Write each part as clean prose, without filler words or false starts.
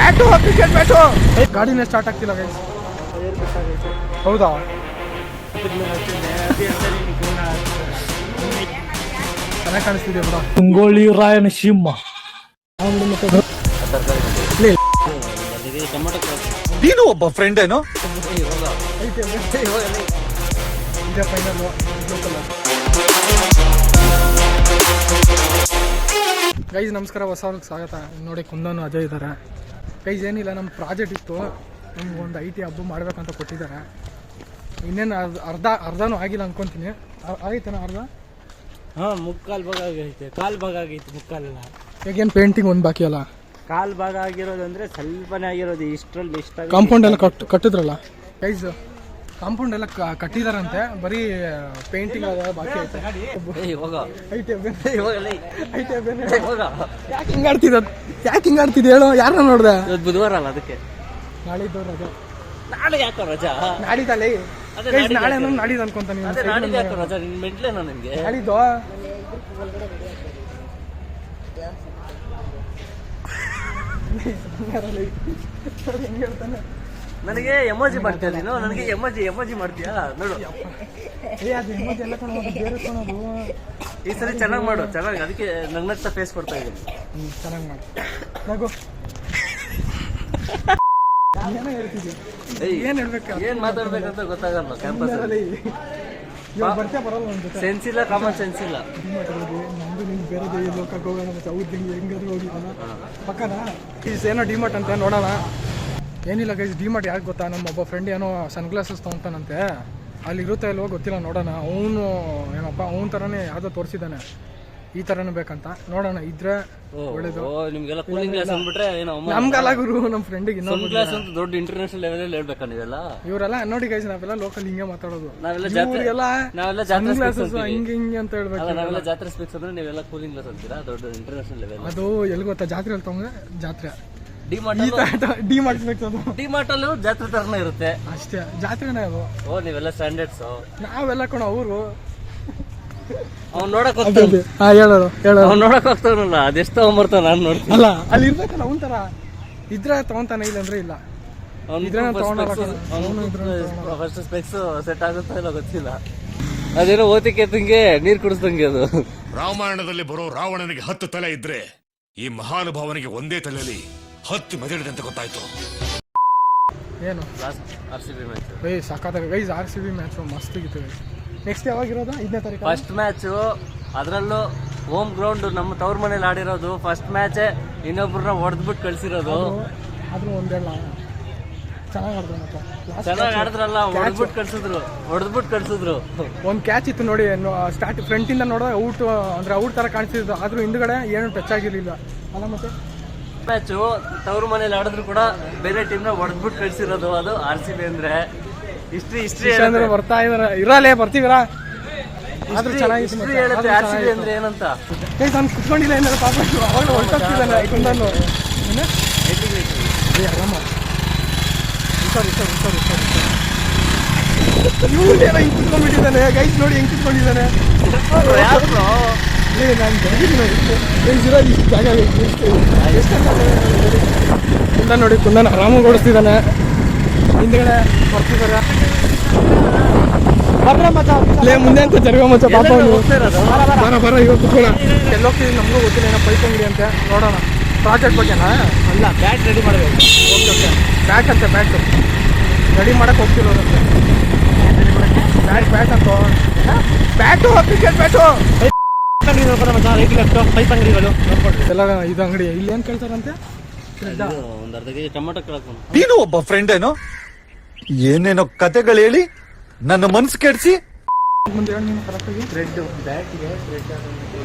Bat cricket bat. ಗಾಡಿನೇ start ಆಗ್ತಿಲ್ಲ guys. ಹೌದಾ? ಚೆನ್ನಾಗಿ ಕಾಣಿಸ್ತಿದೆ ಬಿಡ. ತುಂಗೋಳಿ ರಾಯನ ಸಿಂಹ. ನೀನು ಒಬ್ಬ ಫ್ರೆಂಡ್ ಏನೋ. ಗೈಸ್ ನಮಸ್ಕಾರ, ಹೊಸ ಸ್ವಾಗತ. ನೋಡಿ ಕುಂದನು ಅಜಯ್ ಇದ್ದಾರೆ. ಗೈಸ್ ಏನಿಲ್ಲ, ನಮ್ಮ ಪ್ರಾಜೆಕ್ಟ್ ಇತ್ತು, ನಮ್ಗೆ ಒಂದು IT ಹಬ್ಬ ಮಾಡ್ಬೇಕಂತ ಕೊಟ್ಟಿದ್ದಾರೆ. ಇನ್ನೇನು ಅರ್ಧನೂ ಆಗಿಲ್ಲ ಅನ್ಕೊಂತೀನಿ. ಆಗೈತೇನ ಅರ್ಧ? ಹಾಂ, ಮುಕ್ಕಾಲು ಭಾಗ ಆಗೈತೆ, ಕಾಲು ಭಾಗ ಆಗೈತೆ, ಮುಕ್ಕಾಲೆಲ್ಲ. ಈಗೇನು ಪೇಂಟಿಂಗ್ ಒಂದು ಬಾಕಿ ಅಲ್ಲ? ಕಾಲು ಭಾಗ ಆಗಿರೋದಂದ್ರೆ ಸ್ವಲ್ಪನೇ ಆಗಿರೋದು. ಇಷ್ಟರಲ್ಲಿ ಇಷ್ಟ ಕಾಂಪೌಂಡ್ ಎಲ್ಲ ಕಟ್ಟಿದ್ರಲ್ಲ ಗೈಸ್, ಕಾಂಪೌಂಡ್ ಎಲ್ಲ ಕಟ್ಟಿದಾರಂತೆ, ಬರೀ ಪೇಂಟಿಂಗ್ ಬಾಕಿ ಐತೆ. ಯಾಕೆ ಹಿಂಗೆ ಆಡ್ತಿದ್ದೆ ಹೇಳು? ಯಾರನ್ನ ನೋಡ್ದೆ? ಬುಧವಾರ ಅಲ್ಲ, ಅದಕ್ಕೆ ನಾಳಿದ್ದು ರಜಾ. ನಾಳೆ ಯಾಕೋ ರಜಾ? ನಾಡಿದ್ದಲ್ಲೇ ನಾಳೆ ನಾಡಿದ್ದು ಅನ್ಕೊಂತಾನೆ. ನಾಡಿದ್ದು ಯಾಕೋ ರಜಾ? ನಿನ್ ಮೆಂಟ್ಲೇನೋ ನಿನ್ಗೆ? ನಾಡಿದ್ದು ಹೆಂಗೆ ಹೇಳ್ತಾನೆ. ನನಗೆ ಎಮೋಜಿ ಮಾಡ್ತೀಯ ನೀನು? ನನಗೆ ಎಮೋಜಿ ಮಾಡ್ತೀಯಾ? ನೋಡು, ಈ ಸರಿ ಚೆನ್ನಾಗಿ ಮಾಡು, ಚೆನ್ನಾಗಿ. ಅದಕ್ಕೆ ನಗ್ನಗ್ತಾ ಫೇಸ್ ಕೊಡ್ತಾ ಇದ್ದೀನಿ. ಚೆನ್ನಾಗಿ ಮಾಡು, ನಗು. ಏನ್ ಹೇಳ್ಬೇಕು, ಏನ್ ಮಾತಾಡ್ಬೇಕಂತ ಗೊತ್ತಾಗಲ್ಲ ಕ್ಯಾಂಪಸ್ ಅಲ್ಲಿ. ಬರ್ತಾ ಬರಲ್ಲ ಅಂತ ಸೆನ್ಸ್ ಇಲ್ಲ, ಕಾಮನ್ ಸೆನ್ಸ್ ಇಲ್ಲ. ನಮ್ದು ನಿಮ್ಗೆ ಬೇರೆ ಲೋಕಕ್ಕೆ ಹೋಗೋಣ, ಹೌದು ಹೆಂಗಾದ್ರು ಹೋಗಿದ್ದಾನ ಪಕ್ಕನ. ಏನೋ ಡಿಮಾರ್ಟ್ ಅಂತ ನೋಡೋಣ. ಏನಿಲ್ಲ ಗೈಸ್, ಡಿಮಾರ್ಟ್ ಯಾಕೆ ಗೊತ್ತಾ, ನಮ್ಮ ಒಬ್ಬ ಫ್ರೆಂಡ್ ಏನೋ ಸನ್ಗ್ಲಾಸಸ್ ತೊಗೊಂತಾನಂತೆ. ಅಲ್ಲಿ ಇರುತ್ತೆ ಇಲ್ವೋ ಗೊತ್ತಿಲ್ಲ, ನೋಡೋಣ. ಅವನು ಏನಪ್ಪ ಅವನ ಥರನೇ ಯಾವುದೋ ತೋರಿಸಿದ್ದಾನೆ, ಈ ಥರನೇ ಬೇಕಂತ. ನೋಡೋಣ, ಇದ್ರೆ ಒಳ್ಳೇದು. ನಿಮ್ಗೆಲ್ಲ ಕೂಲಿಂಗ್ ಗ್ಲಾಸ್ ಅಂದ್ಬಿಟ್ರೆ ಏನೋ ನಮ್ಗಲ್ಲ ಗುರು, ನಮ್ಮ ಫ್ರೆಂಡಿಗೆ ಇನ್ನೊಂದು ಗ್ಲಾಸ್ ಅಂತ ದೊಡ್ಡ ಇಂಟರ್ನ್ಯಾಷನಲ್ ಲೆವೆಲ್ ಹೇಳ್ಬೇಕಾ ನೀವೆಲ್ಲ? ಇವರೆಲ್ಲ ನೋಡಿ ಗೈಸ್, ನಾವೆಲ್ಲ ಲೋಕಲ್ ಹಿಂಗೆ ಮಾತಾಡೋದು. ನಾವೆಲ್ಲ ಹಿಂಗೆ ಅಂತ ಹೇಳ್ಬೇಕು. ನಾವೆಲ್ಲ ಜಾತ್ರೆ ಸ್ಪೀಕ್ಸ್ ಅಂದ್ರೆ ನೀವೆಲ್ಲ ಕೂಲಿಂಗ್ ಗ್ಲಾಸ್ ಅಂತೀರಾ, ದೊಡ್ಡ ಇಂಟರ್ನ್ಯಾಷನಲ್ ಲೆವೆಲ್. ಅದು ಎಲ್ಲಿ ಗೊತ್ತಾ, ಜಾತ್ರೆ ತಗೊಂಡ್ರೆ ಜಾತ್ರೆ ಡಿಮಾರ್ಟ್ ಅಲ್ಲೂ ಜಾತ್ರೆ ತರನೇ ಇರುತ್ತೆ ಅಷ್ಟೇ, ಜಾತ್ರೆನೇ ಅದು. ಓ, ನೀವೆಲ್ಲ ಸ್ಟ್ಯಾಂಡರ್ಡ್ಸ್, ನಾವೆಲ್ಲ ಕಣ ಅವರು. ಅವ್ನು ನೋಡಕ್ ಅವ್ನು ನೋಡಕ್ ಹೋಗ್ತಾನಲ್ಲ, ಅದೆಷ್ಟು ತಗೊಂಬರ್ತಾವ ನಾನು ನೋಡ್ತೀನಿ. ಅಲ್ಲ, ಅಲ್ಲಿ ಇರ್ಬೇಕಲ್ಲ ಅವನ ತರ. ಇದ್ರೆ ತಗೊಂತಾನೆ, ಇಲ್ಲ ಅಂದ್ರೆ ಇಲ್ಲ. ಫಸ್ಟ್ ಸ್ಪೆಕ್ಸ್ ಸೆಟ್ ಆಗುತ್ತಾ ಇಲ್ಲ ಗೊತ್ತಿಲ್ಲ. ಅದೇನೋ ಓತಿಕೆ ತಂಗೆ ನೀರ್ ಕುಡಿಸ್ದಂಗೆ ಅದು. ರಾಮಾಯಣದಲ್ಲಿ ಬರೋ ರಾವಣನಿಗೆ 10 ತಲೆ ಇದ್ರೆ ಈ ಮಹಾನುಭಾವನಿಗೆ ಒಂದೇ ತಲೆಯಲ್ಲಿ 10 ಮೆದಳಿದೆ ಅಂತ ಗೊತ್ತಾಯ್ತು. ಏನು RCB ಮ್ಯಾಚ್ ಸಾಕಾದಾಗ ಗೈಸ್, RCB ಮ್ಯಾಚ್ ಮಸ್ತ್ ಇತ್ತು. ನೆಕ್ಸ್ಟ್ ಯಾವಾಗಿರೋದು? 5ನೇ ತಾರೀಕು ಫಸ್ಟ್ ಮ್ಯಾಚು. ಅದರಲ್ಲೂ ಹೋಮ್ ಗ್ರೌಂಡ್, ನಮ್ಮ ತವ್ರ ಮನೇಲಿ ಆಡಿರೋದು ಫಸ್ಟ್ ಮ್ಯಾಚ್. ಇನ್ನೊಬ್ರನ್ನ ಹೊಡೆದ್ಬಿಟ್ಟು ಕಳ್ಸಿರೋದು. ಆದ್ರೂ ಒಂದೇಳ ಚೆನ್ನಾಗಿ ಆಡಿದ್ರಲ್ಲ, ಹೊಡೆದ್ಬಿಟ್ಟು ಕಳ್ಸಿದ್ರು. ಒಂದು ಕ್ಯಾಚ್ ಇತ್ತು ನೋಡಿ, ಸ್ಟಾರ್ಟ್ ಫ್ರಂಟ್ ಇಂದ ನೋಡೋ ಔಟ್, ಅಂದ್ರೆ ಔಟ್ ತರ ಕಾಣಿಸಿದ್ರು. ಆದ್ರೂ ಹಿಂದ್ಗಡೆ ಏನು ಟಚ್ ಆಗಿರ್ಲಿಲ್ಲ ಅಲ್ಲ. ಮತ್ತೆ ಮ್ಯಾಚು ತವ್ರ ಮನೇಲಿ ಆಡಿದ್ರು ಕೂಡ ಬೇರೆ ಟೀಮ್ನ ಹೊಡೆದ್ಬಿಟ್ಟು ಕಳ್ಸಿರೋದು. ಅದು RCB ಅಂದ್ರೆ ಹಿಸ್ಟ್ರಿ ಅಂದ್ರೆ ಬರ್ತಾ ಇದಾರೆ. ಇರಲೇ ಬರ್ತೀವಿರಾ? ಆದ್ರೂ ಚೆನ್ನಾಗಿತ್ತು. RCB ಅಂದ್ರೆ ಏನಂತ ನಾನು ಕುತ್ಕೊಂಡಿಲ್ಲ ಏನಾರ ಪಾಪ, ಅವಾಗ ಹೊರಟೋಗ್ತಿದ್ದಾನೆ ಕುಂದನ್ನು. ಇವನೇನೋ ಹಿಂಗೆ ಕುತ್ಕೊಂಡ್ಬಿಟ್ಟಿದ್ದಾನೆ ಗೈಸ್, ನೋಡಿ ಹೆಂಗೆ ಕುತ್ಕೊಂಡಿದ್ದಾನೆ. ಕುಂದನ್ ನೋಡಿ, ಕುಂದನ್ ಆರಾಮಾಗಿ ಓಡಿಸ್ತಿದ್ದಾನೆ. ಹಿಂದ್ಗಡೆ ಬರ್ತಿದ್ದಾರೆ. ಮುಂದೆ ಅಂತ ಜರುಗ ಮಚ್ಚ ಪಾಪ. ಬರ ಇವತ್ತು ಕುತ್ಕೋಣ. ಎಲ್ಲೋಗ್ತಿದ್ದೀವಿ ನಮಗೂ ಗೊತ್ತಿಲ್ಲ, ಏನೋ ಪೈಪ್ ಅಂಗಡಿ ಅಂತೆ. ನೋಡೋಣ ಪ್ರಾಜೆಕ್ಟ್ ಬಗ್ಗೆನಾ? ಅಲ್ಲ, ಬ್ಯಾಟ್ ರೆಡಿ ಮಾಡಬೇಕು. ಓಕೆ, ಬ್ಯಾಟ್ ಅಂತೆ, ಬ್ಯಾಟು ರೆಡಿ ಮಾಡಕ್ಕೆ ಹೋಗ್ತಿರೋದಂತೆ. ಬ್ಯಾಟ್ ಅಂತ, ಬ್ಯಾಟು ಕ್ರಿಕೆಟ್ ಬ್ಯಾಟು. ಪೈಪ್ ಅಂಗಡಿಗಳು ಎಲ್ಲ ಇದು ಅಂಗಡಿ. ಇಲ್ಲಿ ಏನ್ ಕೇಳ್ತಾರಂತೆ? ಒಂದ್ ಅರ್ಧ ಕೆಜಿ ಟೊಮೆಟೊ ಕೇಳಕ್. ನೀನು ಒಬ್ಬ ಫ್ರೆಂಡ್ ಏನೋ. ಏನೇನೋ ಕತೆಗಳು ಹೇಳಿ ನನ್ನ ಮನ್ಸು ಕೆಡಿಸಿ. ಮುಂದೆ ಹೇಳಿ ನೀನು ಕರೆಕ್ಟಾಗಿ. ಥ್ರೆಡ್, ಬ್ಯಾಟಿಗೆ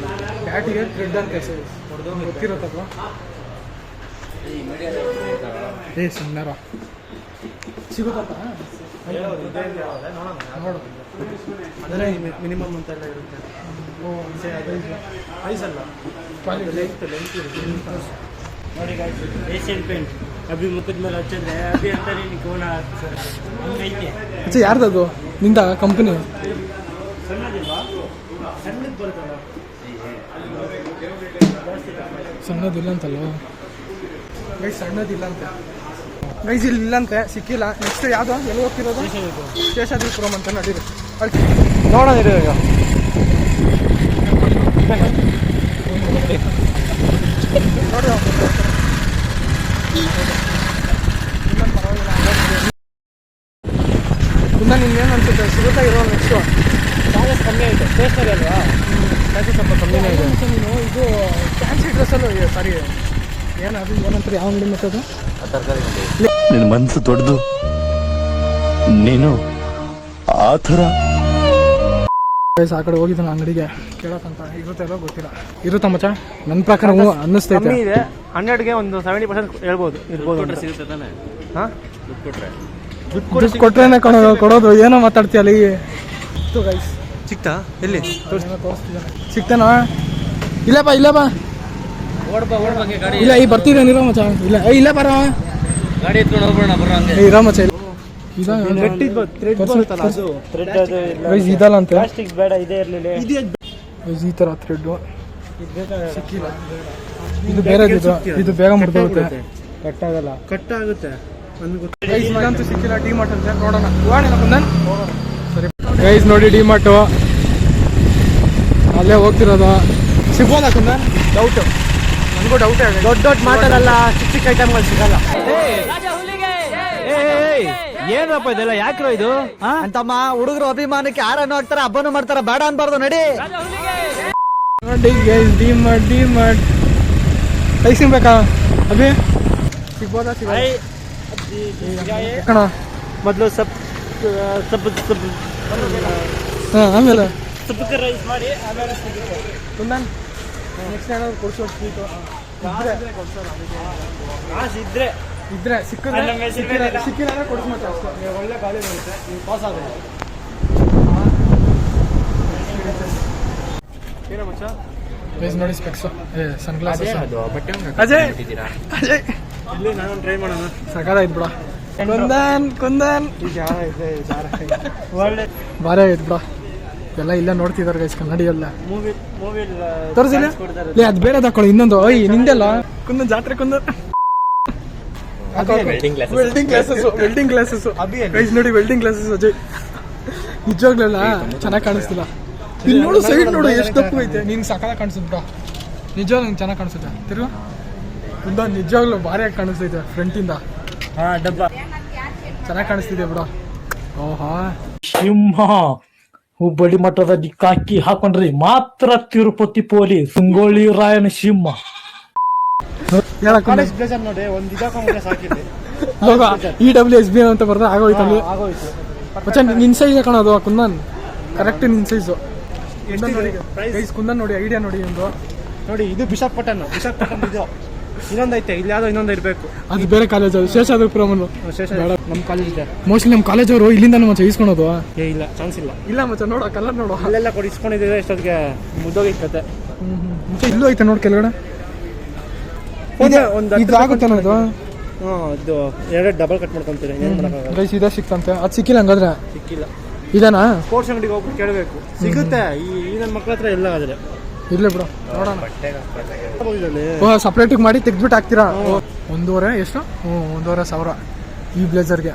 ಥ್ರೆಡ್ ಅಂತ ಗೊತ್ತಿರತ್ತಲ್ವ? ಸುಮ್ಮನಾರ ಸಿಗುತ್ತಪ್ಪ. ನೋಡು, ಅಂದರೆ ಮಿನಿಮಮ್ ಅಂತ ಎಲ್ಲ ಇರುತ್ತೆ. ಐಸಲ್ಲ, ಲೆಂತ್ ನೋಡಿ ಗಾಯ್ಸ್. ಏಷ್ಯನ್ ಪೇಂಟ್ ಅಭಿ ಮುಖದ ಮೇಲೆ ಹಚ್ಚಿದ್ರೆ ಅಭಿ ಅಂತಾನೆ ಕೋಣ ಹಂಗೈತೆ. ಯಾರ್ದದು? ನಿಂದ ಕಂಪನಿ? ಸಣ್ಣದಿಲ್ವಾ? ಸಣ್ಣದು ಬರುತ್ತಲ್ಲ, ಸಣ್ಣದಿಲ್ಲ ಅಂತಲ್ವ? ಗೈಸ್ ಸಣ್ಣದಿಲ್ಲ ಅಂತೆ ಗೈಸ್ ಇಲ್ಲಿ ಇಲ್ಲಂತೆ ಸಿಕ್ಕಿಲ್ಲ. ನೆಕ್ಸ್ಟ್ ಯಾವ್ದು ಎಲ್ಲಿ ಹೋಗ್ತಿರೋದು? ಶೇಷಾದ್ರಿಪುರಂ ಅಂತ ನಡೀರಿ ಅಲ್ಲಿ ನೋಡೋಣ ಇರಿ ಈಗ. ನೋಡಿ ಇನ್ನ ನಿನ್ಗೇನು ಅನ್ಸುತ್ತೆ ಸಿಗುತ್ತಾ ಇರೋ ನೆಕ್ಸ್ಟು? ಚಾರ್ಜಸ್ ಕಮ್ಮಿ ಐತೆ ಸ್ಟೇಷನರಿ ಅಲ್ವಾ, ಚಾರ್ಜಸ್ ಸ್ವಲ್ಪ ಕಮ್ಮಿನೇ ಇದೆ. ನೀನು ಇದು ಫ್ಯಾನ್ಸಿ ಡ್ರೆಸ್ಸಲ್ಲೂ ಸಾರಿ ಏನದು ಏನಂತಾರೆ ಯಾವ ಅಂಗಡಿ ಮತ್ತದು? ನಿನ್ನ ಮನಸ್ಸು ದೊಡ್ಡದು, ನೀನು ಆ ಥರ. ಆ ಕಡೆ ಹೋಗಿದ್ದಾನೆ ಅಂಗಡಿಗೆ ಕೇಳಕ್ಕಂತ. ಇರುತ್ತಲ್ಲೋ ಗೊತ್ತಿಲ್ಲ. ಇರುತ್ತಾ ಮಚ್ಚ? ನನ್ನ ಪ್ರಕಾರ ಹ್ಞೂ ಅನ್ನಿಸ್ತೈತೆ. ಕಮ್ಮಿ ಇದೆ. 100ಗೆ ಒಂದು 70% ಹೇಳ್ಬೋದು, ಇರ್ಬೋದು. ಸಿಗುತ್ತೆ ತಾನೆ? ಹಾಂ, ದುಡ್ಡು ಕೊಟ್ರೇನೆ ಕೊಡೋದು. ಏನೋ ಮಾತಾಡ್ತೀಯ ಅಲ್ಲಿ. ಗೈಸ್ ಸಿಕ್ತಾ? ಎಲ್ಲಿ ತೋರಿಸ್ತಿದ್ದಾನೆ. ಸಿಗ್ತಾನಾ? ಇಲ್ಲಪ್ಪ ಇಲ್ಲಪ್ಪ ಓಡ್ಬಂಗೆ ಗಾಡಿ ಇಲ್ಲ ಈ ಬರ್ತಿದ್ದೇನೆ ಇರೋ ಮಚ್ಚ. ಇಲ್ಲ ಇಲ್ಲ ಬರೋ ಗಾಡಿ ಎತ್ಕೊಂಡು ಹೋಗ್ಬಿಡೋಣ ಬರೋ ಹಂಗೆ. ಇರೋ ಮಚ್ಚ. ಗೈಸ್ ಇದಲ್ಲ ಅಂತೆ. ಪ್ಲಾಸ್ಟಿಕ್ ಬೇಡ, ಇದೇ ಇರಲಿಲ್ಲ. ಈ ಥರ ಥ್ರೆಡ್ ಸಿಕ್ಕಿಲ್ಲ. ಇದು ಬೇರೆ ಇದು ಬೇಗ ಮುರಿದೋಗುತ್ತೆ. ಕಟ್ಟಾಗುತ್ತೆ. ಗೈಸ್ ಇಲ್ಲಂತೂ ಸಿಕ್ಕಿಲ್ಲ. ಡಿ ಮಾರ್ಟ್ ಅಂತ ನೋಡೋಣ. ಹೋಗೋಣ ಕುಂದನ್. ಸರಿ ಗೈಸ್ ನೋಡಿ ಡಿ ಮಾರ್ಟು ಅಲ್ಲೇ ಹೋಗ್ತಿರೋದು. ಸಿಗ್ಬೋದಾ ಕುಂದನ್? ಡೌಟ್ ನನಗೂ ಡೌಟೇ ಆಗಿದೆ. ದೊಡ್ಡ ದೊಡ್ಡ ಮಾತಾಡಲ್ಲ, ಚಿಕ್ಕ ಚಿಕ್ಕ ಐಟಮ್ಗಳು ಸಿಗಲ್ಲ. ಏನಪ್ಪ ಇದೆಲ್ಲ? ಯಾಕ್ರೋ ಇದು ಅಂತಮ್ಮ ಹುಡುಗರು ಅಭಿಮಾನಕ್ಕೆ ಯಾರನ್ನು ಹಾಕ್ತಾರ, ಹಬ್ಬನು ಮಾಡ್ತಾರ, ಬೇಡ ಅನ್ಬಾರ್ದು. ನಡಿ ನೋಡಿ ಗೈಸ್ ಡಿ ಮಾರ್ಟ್ ಐಸ್ ಬೇಕಾ ಅಭಿ? ಸಿಗ್ಬೋದಾ? ಕಣ ಮೊದಲು ಸಪ್ ಹಾಂ ಆಮೇಲೆ ಸಪ್ಪಕ್ಕೆ ರೈಸ್ ಮಾಡಿ ಆಮೇಲೆ ಸಿಗುತ್ತೆ. ಕುಂದನ್ ನೆಕ್ಸ್ಟ್ ಏನಾದ್ರು ಕೊಡ್ಸೋ ಸ್ವೀಟು ಕಾಸು ಇದ್ರೆ ಇದ್ರೆ ಸಿಕ್ಕಿದ್ರೆ ನಮ್ಮ ಹೆಸರು ಮೇಲೆ ಇಲ್ಲ. ಸಿಕ್ಕಿಲ್ಲ ಅಂದ್ರೆ ಕೊಡ್ಸ್ ಮತ್ತೆ ಅಷ್ಟೇ. ಒಳ್ಳೆ ಗಾಳಿ ಬರುತ್ತೆ. ನೀವು ಪಾಸ್ ಆಗೋದು. ಏನೋ ಮಚ್ಚ ಗೈಸ್ ನೋಡಿ ಸ್ಪೆಕ್ಸು ಸನ್ ಗ್ಲಾಸಸ್. ಬಟ್ಟೆ ಅಜಯ್ ಅಜಯ್ ಇಲ್ಲಿ ನಾನು ಟ್ರೈ ಮಾಡೋಣ. ಸಕಾಲಾಯ್ತು ಬಿಡ. ಕುಂದನ್ ಒಳ್ಳೆ ಭಾರಿ ಆಯ್ತು ಬಿಡ. ಎಲ್ಲ ಇಲ್ಲ ನೋಡ್ತಿದಾರೆ ಗೈಸ್ ಕನ್ನಡಿ ಎಲ್ಲ. ಮೂವಿ ತೋರಿಸಿಲ್ಲ ಲೇ ಅದು ಬೇರೆ ಹಾಕೊಳ್ಳಿ. ಇನ್ನೊಂದು ಓಯ್ ನಿಂದೆಲ್ಲ ಕುಂದನ್ ಜಾತ್ರೆ ಕುಂದನ್ ವೆಲ್ಡಿಂಗ್ ಗ್ಲಾಸಸ್ ಗೈಸ್ ನೋಡಿ ವೆಲ್ಡಿಂಗ್ ಗ್ಲಾಸಸ್ ಅಜಯ್ ನಿಜವಾಗ್ಲಲ್ಲ ಚೆನ್ನಾಗಿ ಕಾಣಿಸ್ತಿಲ್ಲ. ಇಲ್ಲಿ ನೋಡು ಸೈಡ್ ನೋಡು ಎಷ್ಟು ತಪ್ಪು ಐತೆ. ನಿನ್ಗೆ ಸಕಾಲ ಕಾಣಿಸುತ್ತೆ ಬಿಡ. ನಿಜವಾಗ್ಲೂ ನಿಂಗೆ ಚೆನ್ನಾಗಿ ಕಾಣಿಸುತ್ತೆ. ತಿರ್ಗು ಕುಂದ ನಿಜವಾಗ್ಲೂ ಭಾರಿಯಾಗಿ ಕಾಣಿಸ್ತೈತೆ ಫ್ರಂಟಿಂದ. ಡಬ್ಬ ಚೆನ್ನಾಗಿ ಕಾಣಿಸ್ತಿದೆ ಬಿಡ. ಓಹಾ ಸಿಂಹ ಹುಬ್ಬಳ್ಳಿ ಮಠದ ದಿಕ್ಕಾಕಿ ಹಾಕೊಂಡ್ರಿ ಮಾತ್ರ ತಿರುಪತಿ ಪೊಲೀಸ್ ಸುಂಗೋಳಿ ರಾಯನ ಸಿಂಹ. ಕಾಲೇಜ್ ಬ್ಲೇಸರ್ ನೋಡಿ, ಒಂದು ಇದಾಕೊಂಡ್ರೆ ಸಾಕಿದೆ. EWSB ಅಂತ ಬರ್ದ ಆಗೋಯ್ತು ಅಲ್ಲಿ. ಆಗೋಯ್ತು. ಮಚ್ಚ ನಿನ್ ಸೈಜ್ ಕಾಣೋದು ಕುಂದನ್ ಕರೆಕ್ಟ್ ನಿನ್ ಸೈಜು. ಕುಂದನ್ ನೋಡಿ ಐಡಿಯಾ ನೋಡಿ ಒಂದು ನೋಡಿ. ಇದು ಬಿಷಪ್ ಪಟ್ಟನ್ ಇದು ಇನ್ನೊಂದೈತೆ. ಇಲ್ಲಿ ಯಾವ್ದೋ ಇನ್ನೊಂದು ಇರಬೇಕು. ಅದು ಬೇರೆ ಕಾಲೇಜ್ ಅದು ಶೇಷಾದ್ರಿಪುರಂ. ನಮ್ಮ ಕಾಲೇಜ್ ಇದೆ ಮೋಸ್ಟ್ಲಿ ನಮ್ಮ ಕಾಲೇಜ್ ಅವರು ಇಲ್ಲಿಂದ ಮಚ್ಚ ಈಸ್ಕೊಳೋದು. ಇಲ್ಲ, ಚಾನ್ಸ್ ಇಲ್ಲ. ಇಲ್ಲ ಮಚ್ಚ ನೋಡು ಕಲರ್ ನೋಡು. ಅಲ್ಲೆಲ್ಲ ಕೊಡಿ ಇಸ್ಕೊಂಡಿದ್ದೀವಿ. ಎಷ್ಟೊತ್ತಿಗೆ ಮುದ್ದೋಗಿತ್ತು ಕತೆ. ಮತ್ತೆ ಇಲ್ಲೂ ಐತೆ ನೋಡಿ ಕೆಳಗಡೆ. ಇದು ಆಗುತ್ತೆ ಇದು. ಇದು ಎರಡು ಡಬಲ್ ಕಟ್ ಮಾಡ್ಕೊಂತೀರಿ. ಏನು ಮಾಡೋಕ್ಕಾಗಲ್ಲ. ಗೈಸ್ ಇದೇ ಸಿಕ್ತಂತೆ. ಅದು ಸಿಕ್ಕಿಲ್ಲ ಹಂಗಾದ್ರೆ? ಸಿಕ್ಕಿಲ್ಲ. ಇದೇನಾ? ಸ್ಪೋರ್ಟ್ಸ್ ಅಂಗಡಿಗೆ ಹೋಗ್ಬಿಟ್ಟು ಕೇಳಬೇಕು. ಸಿಗುತ್ತೆ. ಈ ನನ್ನ ಮಕ್ಳ ಹತ್ರ ಎಲ್ಲ ಆದ್ರೆ ಇರ್ಲಿ ಬಿಡು ನೋಡೋಣ. ಸಪ್ರೇಟಿಗೆ ಮಾಡಿ ತೆಗ್ದ್ಬಿಟ್ಟು ಹಾಕ್ತೀರಾ? 1.5 ಎಷ್ಟು? 1,500 ಈ ಬ್ಲೇಸರ್ಗೆ.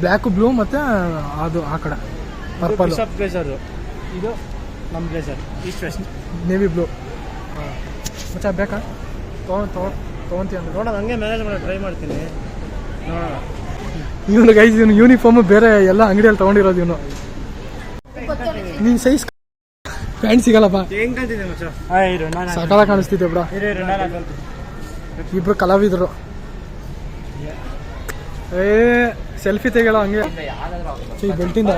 ಬ್ಲ್ಯಾಕ್ ಬ್ಲೂ ಮತ್ತೆ ಅದು ಆ ಕಡೆ ಪರ್ಪಲ್ ಬ್ಲೇಸರ್. ಇದು ನಮ್ಮ blazer east west navy blue. ಮಚ್ಚ ಬೇಕಾ? ತೊಗೊಂತೀಯ ಅಂದ್ರೆ ನೋಡೋಣ. ಹಂಗೆ ಮ್ಯಾನೇಜ್ ಮಾಡಿ ಟ್ರೈ ಮಾಡ್ತೀನಿ. ನೋಡೋಣ. ಇವನು ಗೈಸ್ ಇವನು ಯೂನಿಫಾರ್ಮ್ ಬೇರೆ ಎಲ್ಲ ಅಂಗಡಿಯಲ್ಲಿ ತೊಗೊಂಡಿರೋದು ಇವನು. ನೀನು ಸೈಜ್ ಪ್ಯಾಂಟ್ ಸಿಗಲ್ಲಪ್ಪ. ಹೆಂಗ್ ಕಾಣ್ತಿದೆ ಮಚ್ಚ? ಸಕಾಲ ಕಾಣಿಸ್ತಿದ್ದೆ ಬಿಡ. ಇಬ್ರು ಕಲಾವಿದರು. ಸೆಲ್ಫಿ ತೆಗೆಲ್ಲ ಹಂಗೆ ಈ ಬೆಲ್ಟಿಂದ.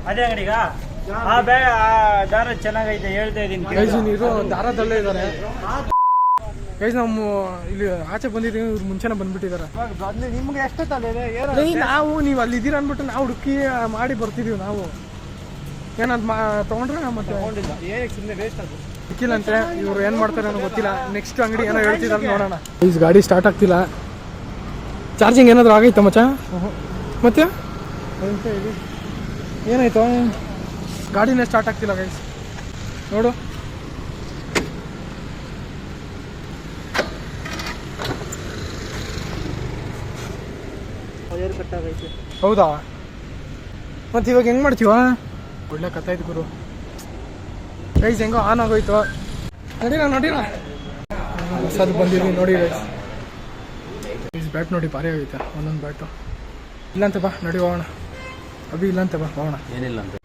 ಅದೇ ಅಂಗಡಿಗ ದಾರ ಚೆನ್ನಾಗೈತೆ ಹೇಳ್ತಾ ಇದೀನಿ. ಗೈಸ್ ನೀರು ದಾರದಲ್ಲೇ ಇದ್ದಾರೆ ಗೈಸ್. ನಮ್ಮ ಇಲ್ಲಿ ಆಚೆ ಬಂದಿದ್ದೀವಿ. ಇವ್ರು ಮುಂಚೆನೆ ಬಂದ್ಬಿಟ್ಟಿದ್ದಾರೆ. ನಿಮ್ಗೆ ಎಷ್ಟೊತ್ತಲ್ಲ ನಾವು ನೀವು ಅಲ್ಲಿ ಇದ್ದೀರ ಅಂದ್ಬಿಟ್ಟು ನಾವು ಹುಡುಕಿ ಮಾಡಿ ಬರ್ತಿದೀವಿ. ನಾವು ಏನಂತ ತಗೊಂಡ್ರೆ ಮತ್ತೆ ಏನಕ್ಕೆ ಸುಮ್ಮನೆ ವೇಸ್ಟ್ ಅದು. ಸಿಕ್ಕಿಲ್ಲಂತೆ. ಇವ್ರು ಏನ್ ಮಾಡ್ತಾರೆ ಅನ್ನೋ ಗೊತ್ತಿಲ್ಲ. ನೆಕ್ಸ್ಟ್ ಅಂಗಡಿ ಏನೋ ಹೇಳ್ತಿದ್ದಾರೆ ನೋಡೋಣ. ಈ ಗಾಡಿ ಸ್ಟಾರ್ಟ್ ಆಗ್ತಿಲ್ಲ. ಚಾರ್ಜಿಂಗ್ ಏನಾದ್ರು ಆಗೈತ ಮಚ್ಚ? ಮತ್ತೆ ಏನಾಯ್ತು? ಗಾಡಿನೇ ಸ್ಟಾರ್ಟ್ ಆಗ್ತಿಲ್ಲ ಗೈಸ್. ನೋಡು ವೈರ್ ಕಟ್ಟಾಗೈತೆ. ಹೌದಾ ಮತ್ತೆ ಇವಾಗ ಹೆಂಗ್ ಮಾಡ್ತೀವ? ಒಳ್ಳೆ ಕಥಾಯ್ತು ಗುರು. ಗೈಸ್ ಹೆಂಗೋ ಆನ್ ಆಗೋಯ್ತು. ನಡೀರ ಹೊಸದು ಬಂದಿದ್ವಿ ನೋಡಿ ಗೈಸ್. ಬ್ಯಾಟ್ ನೋಡಿ ಭಾರಿ ಆಗೈತೆ ಒಂದೊಂದು ಬ್ಯಾಟು. ಇಲ್ಲಂತೆ ಬಾ ನಡಿ ಹೋಗೋಣ. ಅಭಿ ಇಲ್ಲಂತೆ ಬಾ ಹೋಗೋಣ. ಏನಿಲ್ಲ ಅಂತ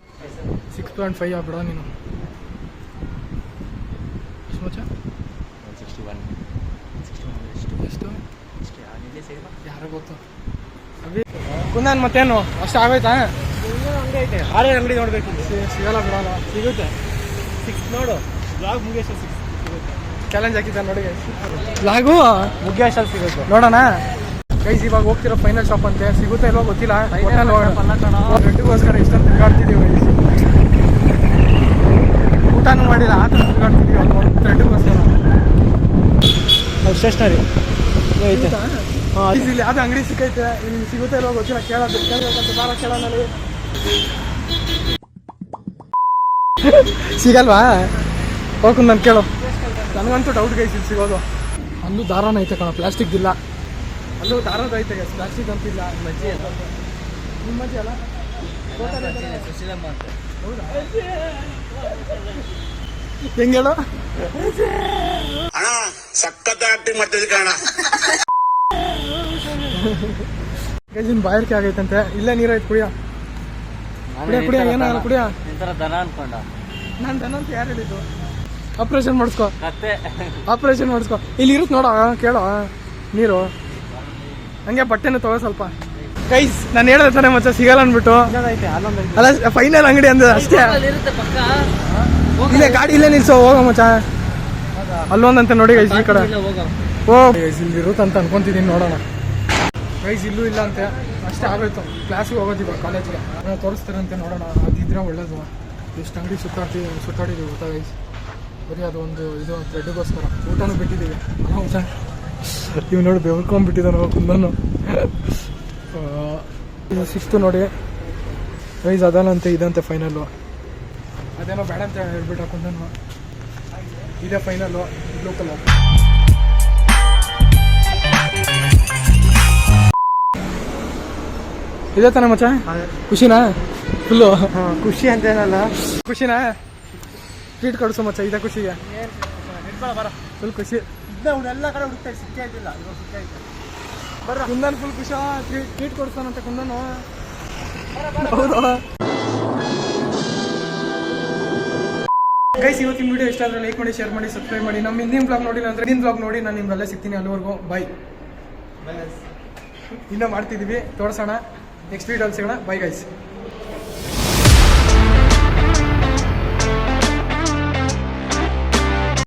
6.5 ಆಗ್ಬಿಡ ನೀನು. ಎಷ್ಟು 61 ಎಷ್ಟು ಯಾರೋ ಗೊತ್ತು. ಅಭಿ ಕುಂದನ್ ಮತ್ತೇನು ಅಷ್ಟು ಆಗೋಯ್ತಾ? ಹಂಗೈತೆ. ಆರೇ ಅಂಗಡಿ ನೋಡ್ಬೇಕು. ಸಿಗಲ್ಲ ಬಿಡಲ್ಲ. ಸಿಗುತ್ತೆ 6 ನೋಡು. ಬ್ಲಾಗ್ ಮುಗಿಯೋ 6 ಚಾಲೆಂಜ್ ಹಾಕಿದ್ದ ನೋಡಿ ಗೈಸ್. ಲಾಗು ಮುಗಿಯೋ ಸಿಗುತ್ತೆ. ನೋಡೋಣ ಗೈಸ್. ಇವಾಗ ಹೋಗ್ತಿರೋ ಫೈನಲ್ ಶಾಪ್ ಅಂತೆ. ಸಿಗುತ್ತಾ ಇಲ್ವೋ ಗೊತ್ತಿಲ್ಲ. ರೆಡ್ಡಿಗೋಸ್ಕರ ಇಷ್ಟೊಂದು ತಿರುಗಾಡ್ತಿದ್ದೀವಿ ಗೈಸ್. ಊಟನೂ ಮಾಡಿಲ್ಲ, ಆ ಥರ ತಿರುಗಾಡ್ತಿದ್ದೀವಿ ಒಂದು ರೆಡ್ಡಿಗೋಸ್ಕರ. ಸ್ಟೇಷನರಿ ಐತೆ. ಇಲ್ಲಿ ಯಾವ್ದು ಅಂಗಡಿ ಸಿಕ್ಕೈತೆ. ಇಲ್ಲಿ ಸಿಗುತ್ತಾ ಇಲ್ವೋ ಗೊತ್ತಿಲ್ಲ. ಕೇಳ್ಬೇಕಂತ ಬಾರ ಕೇಳೋಣ. ಸಿಗಲ್ವಾ? ಹೋಗ್ ನಾನು ಕೇಳು. ನನಗಂತೂ ಡೌಟ್ ಗೈಸ್ ಇಲ್ಲಿ ಸಿಗೋದು. ಅಲ್ಲೂ ದಾರನ ಐತೆ ಕಣ, ಪ್ಲಾಸ್ಟಿಕ್ ಇಲ್ಲ. ಅಲ್ಲೂ ದಾರದ ಐತೆ ಗೈಸ್, ಪ್ಲಾಸ್ಟಿಕ್ ಅಂತಿಲ್ಲ. ಮಜ್ಜಿ ಅಲ್ಲ ನಿಮ್ಮ ಮಜ್ಜಿ ಅಲ್ಲ? ಸುಶೀಲಮ್ಮ ಅಂತ. ಹೌದಾ? ಹೆಂಗೆ ಹೇಳು? ಅಣ್ಣ ಸಖತ್ ಆಕ್ಟಿಂಗ್ ಮಾಡ್ತಿದ್ದೆ ಕಣ. ಗೈಸ್ ಇನ್ನು ಬಾಯರ್ಕೆ ಆಗೈತಂತೆ. ಇಲ್ಲೇ ನೀರೈತೆ ಕುಡಿಯ. ಕುಡಿಯ ಏನಾಗಲ್ಲ ಕುಡಿಯ. ನಿಂತರ ದನ ಅನ್ಕೊಂಡ. ನಾನು ದನ ಅಂತ ಯಾರು ಹೇಳಿದ್ದು? ಆಪ್ರೇಷನ್ ಮಾಡಿಸ್ಕೊ. ಕತ್ತೆ ಆಪ್ರೇಷನ್ ಮಾಡಿಸ್ಕೊ. ಇಲ್ಲಿ ಇರುತ್ತೆ ನೋಡ, ಕೇಳೋ ನೀರು. ಹಂಗೆ ಬಟ್ಟೆನೂ ತಗೋ ಸ್ವಲ್ಪ. ಗೈಸ್ ನಾನು ಹೇಳಿದೆ ತಾನೆ ಮಚ್ಚ ಸಿಗಲ್ಲ ಅಂದ್ಬಿಟ್ಟು. ಅಲ್ಲ ಫೈನಲ್ ಅಂಗಡಿ ಅಂದ ಅಷ್ಟೇ. ಇರುತ್ತೆ ಪಕ್ಕ. ಇಲ್ಲೇ ಗಾಡಿ ಇಲ್ಲೇ ನಿಲ್ಸೋ ಹೋಗೋ ಮಚ್ಚ. ಅಲ್ಲೊಂದಂತೆ ನೋಡಿ ಗೈಸ್ ಈ ಕಡೆ. ಓ ಗೈಸ್ ಇಲ್ಲಿ ಇರುತ್ತಂತ ಅನ್ಕೊಂತಿದ್ದೀನಿ, ನೋಡೋಣ. ಗೈಸ್ ಇಲ್ಲೂ ಇಲ್ಲ ಅಂತೆ. ಅಷ್ಟೇ ಆಗೋಯ್ತು. ಕ್ಲಾಸಿಗೆ ಹೋಗೋದಿವ ಕಾಲೇಜ್ಗೆ ತೋರಿಸ್ತಾರಂತೆ, ನೋಡೋಣ. ಅದಿದ್ರೆ ಒಳ್ಳೇದು. ಎಷ್ಟು ಅಂಗಡಿ ಸುತ್ತಾಡಿದ್ದೀವಿ ಗೊತ್ತಾ ಗೈಸ್. ಬರೀ ಅದು ಒಂದು ಇದು ಥ್ರೆಡ್ಗೋಸ್ಕರ. ಊಟನೂ ಬಿಟ್ಟಿದ್ದೀವಿ. ಹೌದಾ? ಇವ್ ನೋಡಿ ಬೆವರ್ಕೊಂಡ್ಬಿಟ್ಟಿದ್ದಾನೆ ಕುಂದನ್ನು. ಇದು ಸಿಕ್ತು ನೋಡಿ ಗೈಸ್. ಅದಲ್ಲಂತೆ ಇದಂತೆ ಫೈನಲ್ಲು. ಅದೇನೋ ಬೇಡ ಅಂತ ಹೇಳ್ಬಿಟ್ಟ ಕುಂದನ್ನು. ಇದೇ ಫೈನಲ್ಲು ಬ್ಲೂ ಕಲರ್. ಇದೇ ತಾನೆ ಮಚ್ಚ? ಖುಷಿನಾ ಫುಲ್ಲು? ಖುಷಿ ಅಂತ ಏನಲ್ಲ, ಖುಷಿನಾ? ಟ್ರೀಟ್ ಕೊಡಿಸು ಮಚ್ಚ ಇದೇ ಖುಷಿಗೆ. ಫುಲ್ ಖುಷಿ. ಎಲ್ಲ ಕಡೆ ಹುಡುಕ್ತಾ ಸಿಕ್ಕೇ ಇದ್ದಿಲ್ಲ, ಇವಾಗ ಸಿಕ್ಕೈತೆ. ಕುಂದನ್ ಫುಲ್ ಖುಷಿ. ಟ್ರೀಟ್ ಕೊಡಿಸ್ತಾನಂತೆ ಕುಂದನು. ಹೌದು ಗೈಸ್. ಇವತ್ತಿನ ವಿಡಿಯೋ ಇಷ್ಟ ಆದರೆ ಲೈಕ್ ಮಾಡಿ, ಶೇರ್ ಮಾಡಿ, ಸಬ್ಸ್ಕ್ರೈಬ್ ಮಾಡಿ. ನಮ್ಮ ಹಿಂದಿನ ಬ್ಲಾಗ್ ನೋಡಿಲ್ಲ ಅಂದರೆ ಹಿಂದಿನ ಬ್ಲಾಗ್ ನೋಡಿ. ನಾನು ನಿಮ್ಗೆಲ್ಲ ಸಿಗ್ತೀನಿ. ಅಲ್ಲಿವರೆಗೂ ಬಾಯ್. ಇನ್ನೂ ಮಾಡ್ತಿದ್ದೀವಿ, ತೋರಿಸೋಣ. ನೆಕ್ಸ್ಟ್ ವಿಡಿಯೋಲ್ಲಿ ಸಿಗೋಣ. Bye guys.